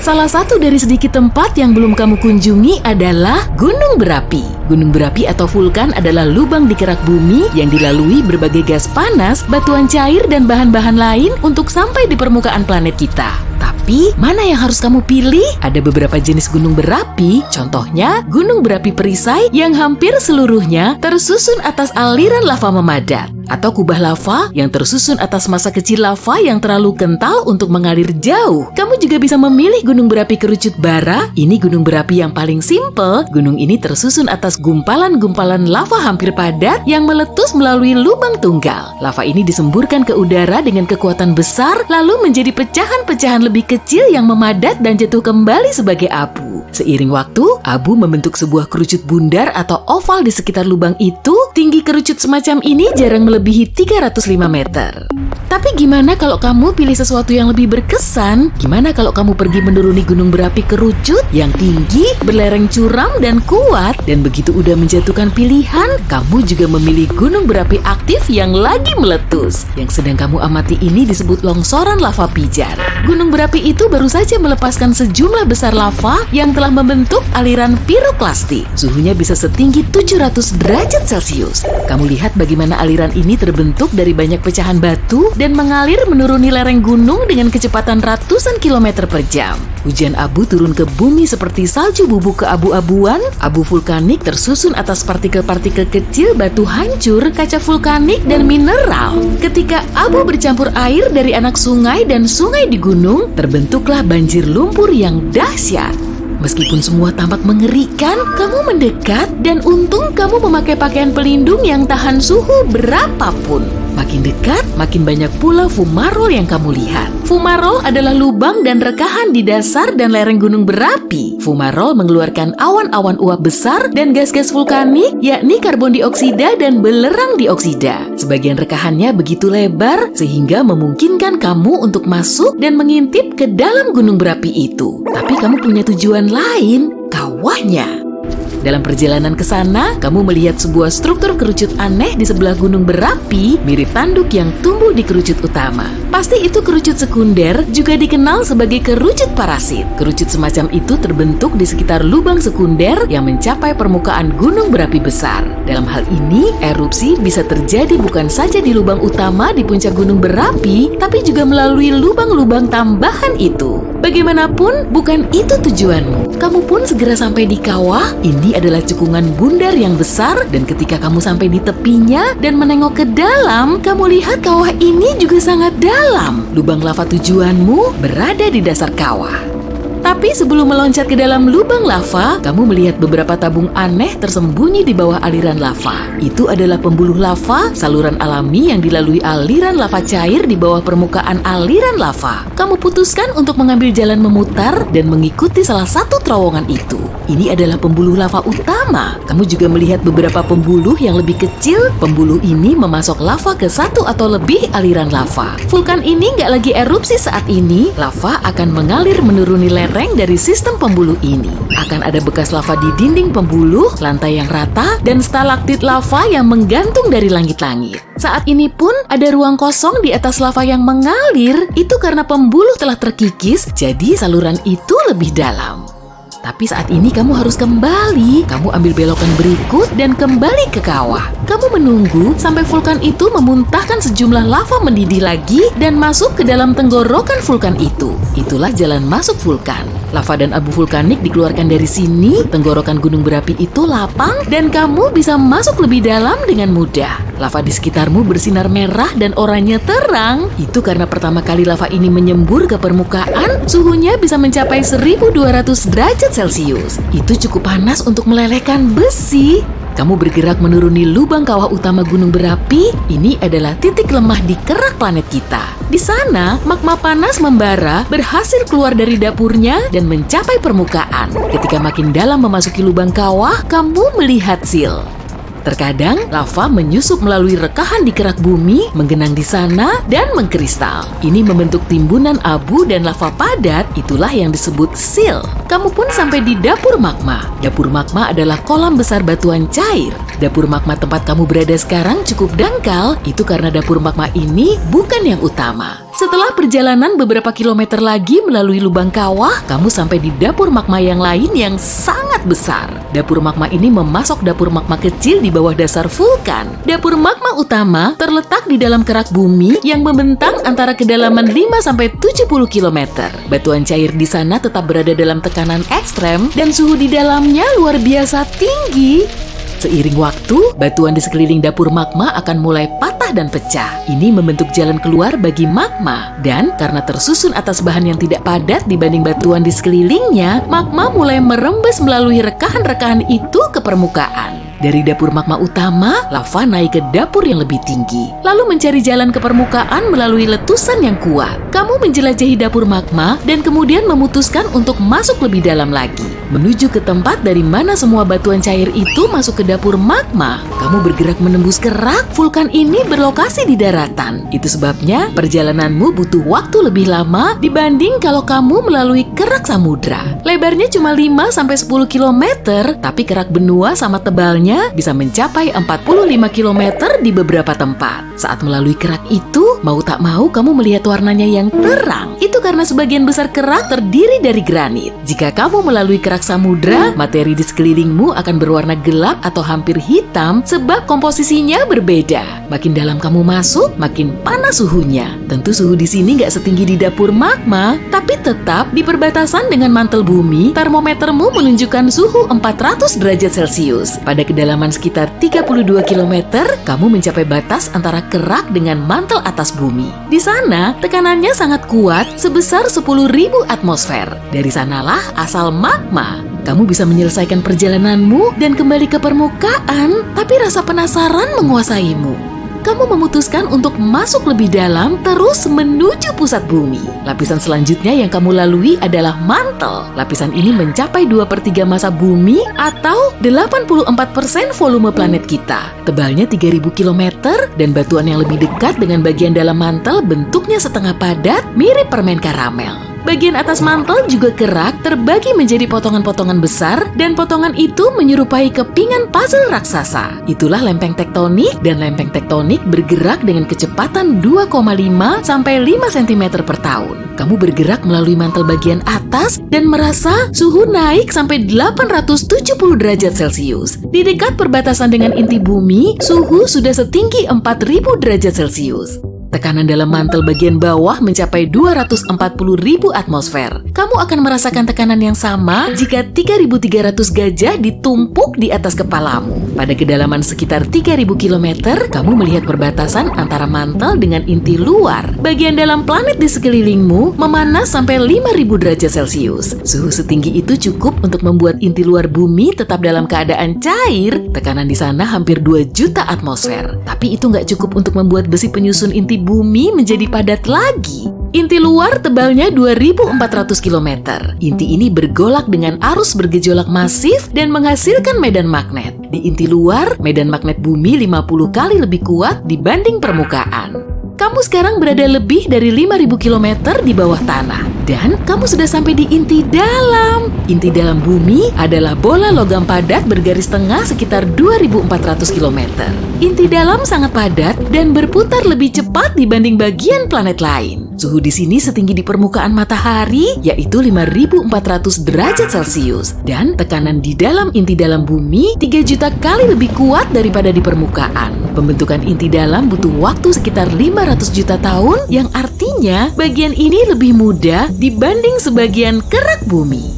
Salah satu dari sedikit tempat yang belum kamu kunjungi adalah gunung berapi. Gunung berapi atau vulkan adalah lubang di kerak bumi yang dilalui berbagai gas panas, batuan cair, dan bahan-bahan lain untuk sampai di permukaan planet kita. Tapi, mana yang harus kamu pilih? Ada beberapa jenis gunung berapi, contohnya gunung berapi perisai yang hampir seluruhnya tersusun atas aliran lava memadat. Atau kubah lava yang tersusun atas masa kecil lava yang terlalu kental untuk mengalir jauh. Kamu juga bisa memilih gunung berapi kerucut bara. Ini gunung berapi yang paling simple. Gunung ini tersusun atas gumpalan-gumpalan lava hampir padat yang meletus melalui lubang tunggal. Lava ini disemburkan ke udara dengan kekuatan besar, lalu menjadi pecahan-pecahan lebih kecil yang memadat dan jatuh kembali sebagai abu. Seiring waktu, abu membentuk sebuah kerucut bundar atau oval di sekitar lubang itu. Tinggi kerucut semacam ini jarang melebihi 305 meter. Tapi gimana kalau kamu pilih sesuatu yang lebih berkesan? Gimana kalau kamu pergi menuruni gunung berapi kerucut yang tinggi, berlereng curam, dan kuat? Dan begitu udah menjatuhkan pilihan, kamu juga memilih gunung berapi aktif yang lagi meletus. Yang sedang kamu amati ini disebut longsoran lava pijar. Gunung berapi itu baru saja melepaskan sejumlah besar lava yang telah membentuk aliran piroklastik. Suhunya bisa setinggi 700 derajat Celcius. Kamu lihat bagaimana aliran ini terbentuk dari banyak pecahan batu dan mengalir menuruni lereng gunung dengan kecepatan ratusan kilometer per jam. Hujan abu turun ke bumi seperti salju bubuk keabu-abuan. Abu vulkanik tersusun atas partikel-partikel kecil batu hancur, kaca vulkanik, dan mineral. Ketika abu bercampur air dari anak sungai dan sungai di gunung, terbentuklah banjir lumpur yang dahsyat. Meskipun semua tampak mengerikan, kamu mendekat dan untung kamu memakai pakaian pelindung yang tahan suhu berapapun. Makin dekat, makin banyak pula fumarol yang kamu lihat. Fumarol adalah lubang dan rekahan di dasar dan lereng gunung berapi. Fumarol mengeluarkan awan-awan uap besar dan gas-gas vulkanik, yakni karbon dioksida dan belerang dioksida. Sebagian rekahannya begitu lebar sehingga memungkinkan kamu untuk masuk dan mengintip ke dalam gunung berapi itu. Tapi kamu punya tujuan lain, kawahnya. Dalam perjalanan ke sana, kamu melihat sebuah struktur kerucut aneh di sebelah gunung berapi, mirip tanduk yang tumbuh di kerucut utama. Pasti itu kerucut sekunder, juga dikenal sebagai kerucut parasit. Kerucut semacam itu terbentuk di sekitar lubang sekunder yang mencapai permukaan gunung berapi besar. Dalam hal ini, erupsi bisa terjadi bukan saja di lubang utama di puncak gunung berapi, tapi juga melalui lubang-lubang tambahan itu. Bagaimanapun, bukan itu tujuanmu. Kamu pun segera sampai di kawah. Ini adalah cekungan bundar yang besar, dan ketika kamu sampai di tepinya dan menengok ke dalam, kamu lihat kawah ini juga sangat dalam. Lubang lava tujuanmu berada di dasar kawah. Tapi sebelum meloncat ke dalam lubang lava, kamu melihat beberapa tabung aneh tersembunyi di bawah aliran lava. Itu adalah pembuluh lava, saluran alami yang dilalui aliran lava cair di bawah permukaan aliran lava. Kamu putuskan untuk mengambil jalan memutar dan mengikuti salah satu terowongan itu. Ini adalah pembuluh lava utama. Kamu juga melihat beberapa pembuluh yang lebih kecil. Pembuluh ini memasok lava ke satu atau lebih aliran lava. Vulkan ini nggak lagi erupsi saat ini. Lava akan mengalir menuruni lereng dari sistem pembuluh ini. Akan ada bekas lava di dinding pembuluh, lantai yang rata, dan stalaktit lava yang menggantung dari langit-langit. Saat ini pun ada ruang kosong di atas lava yang mengalir. Itu karena pembuluh telah terkikis, jadi saluran itu lebih dalam. Tapi saat ini kamu harus kembali. Kamu ambil belokan berikut dan kembali ke kawah. Kamu menunggu sampai vulkan itu memuntahkan sejumlah lava mendidih lagi dan masuk ke dalam tenggorokan vulkan itu. Itulah jalan masuk vulkan. Lava dan abu vulkanik dikeluarkan dari sini. Tenggorokan gunung berapi itu lapang dan kamu bisa masuk lebih dalam dengan mudah. Lava di sekitarmu bersinar merah dan oranye terang. Itu karena pertama kali lava ini menyembur ke permukaan, suhunya bisa mencapai 1200 derajat Celcius. Itu cukup panas untuk melelehkan besi. Kamu bergerak menuruni lubang kawah utama gunung berapi. Ini adalah titik lemah di kerak planet kita. Di sana, magma panas membara berhasil keluar dari dapurnya dan mencapai permukaan. Ketika makin dalam memasuki lubang kawah, kamu melihat sil. Terkadang, lava menyusup melalui rekahan di kerak bumi, menggenang di sana, dan mengkristal. Ini membentuk timbunan abu dan lava padat, itulah yang disebut sil. Kamu pun sampai di dapur magma. Dapur magma adalah kolam besar batuan cair. Dapur magma tempat kamu berada sekarang cukup dangkal, itu karena dapur magma ini bukan yang utama. Setelah perjalanan beberapa kilometer lagi melalui lubang kawah, kamu sampai di dapur magma yang lain yang sangat besar. Dapur magma ini memasok dapur magma kecil di bawah dasar vulkan. Dapur magma utama terletak di dalam kerak bumi yang membentang antara kedalaman 5-70 km. Batuan cair di sana tetap berada dalam tekanan ekstrem dan suhu di dalamnya luar biasa tinggi. Seiring waktu, batuan di sekeliling dapur magma akan mulai patah dan pecah. Ini membentuk jalan keluar bagi magma. Dan karena tersusun atas bahan yang tidak padat dibanding batuan di sekelilingnya, magma mulai merembes melalui rekahan-rekahan itu ke permukaan. Dari dapur magma utama, lava naik ke dapur yang lebih tinggi, lalu mencari jalan ke permukaan melalui letusan yang kuat. Kamu menjelajahi dapur magma dan kemudian memutuskan untuk masuk lebih dalam lagi, menuju ke tempat dari mana semua batuan cair itu masuk ke dapur magma. Kamu bergerak menembus kerak. Vulkan ini berlokasi di daratan. Itu sebabnya perjalananmu butuh waktu lebih lama dibanding kalau kamu melalui kerak samudra. Lebarnya cuma 5-10 km, tapi kerak benua sama tebalnya bisa mencapai 45 km di beberapa tempat. Saat melalui kerak itu, mau tak mau kamu melihat warnanya yang terang. Itu karena sebagian besar kerak terdiri dari granit. Jika kamu melalui kerak samudra, materi di sekelilingmu akan berwarna gelap atau hampir hitam sebab komposisinya berbeda. Makin dalam kamu masuk, makin panas suhunya. Tentu suhu di sini nggak setinggi di dapur magma, tapi tetap di perbatasan dengan mantel bumi, termometermu menunjukkan suhu 400 derajat Celcius. Pada kedalaman sekitar 32 km, kamu mencapai batas antara kerak dengan mantel atas bumi. Di sana, tekanannya sangat kuat sebesar 10.000 atmosfer. Dari sanalah asal magma. Kamu bisa menyelesaikan perjalananmu dan kembali ke permukaan, tapi rasa penasaran menguasaimu. Kamu memutuskan untuk masuk lebih dalam terus menuju pusat bumi. Lapisan selanjutnya yang kamu lalui adalah mantel. Lapisan ini mencapai 2/3 massa bumi atau 84% volume planet kita. Tebalnya 3.000 km dan batuan yang lebih dekat dengan bagian dalam mantel bentuknya setengah padat mirip permen karamel. Bagian atas mantel juga kerak terbagi menjadi potongan-potongan besar dan potongan itu menyerupai kepingan puzzle raksasa. Itulah lempeng tektonik dan lempeng tektonik bergerak dengan kecepatan 2,5 sampai 5 cm per tahun. Kamu bergerak melalui mantel bagian atas dan merasa suhu naik sampai 870 derajat Celcius. Di dekat perbatasan dengan inti bumi, suhu sudah setinggi 4.000 derajat Celcius. Tekanan dalam mantel bagian bawah mencapai 240.000 atmosfer. Kamu akan merasakan tekanan yang sama jika 3.300 gajah ditumpuk di atas kepalamu. Pada kedalaman sekitar 3.000 km, kamu melihat perbatasan antara mantel dengan inti luar. Bagian dalam planet di sekelilingmu memanas sampai 5.000 derajat Celcius. Suhu setinggi itu cukup untuk membuat inti luar bumi tetap dalam keadaan cair. Tekanan di sana hampir 2 juta atmosfer. Tapi itu nggak cukup untuk membuat besi penyusun inti bumi menjadi padat lagi. Inti luar tebalnya 2.400 km. Inti ini bergolak dengan arus bergejolak masif dan menghasilkan medan magnet. Di inti luar, medan magnet bumi 50 kali lebih kuat dibanding permukaan. Kamu sekarang berada lebih dari 5.000 km di bawah tanah. Dan kamu sudah sampai di inti dalam. Inti dalam bumi adalah bola logam padat bergaris tengah sekitar 2.400 km. Inti dalam sangat padat dan berputar lebih cepat dibanding bagian planet lain. Suhu di sini setinggi di permukaan matahari, yaitu 5.400 derajat Celcius. Dan tekanan di dalam inti dalam bumi 3 juta kali lebih kuat daripada di permukaan. Pembentukan inti dalam butuh waktu sekitar 500 juta tahun, yang artinya bagian ini lebih mudah dibanding sebagian kerak bumi.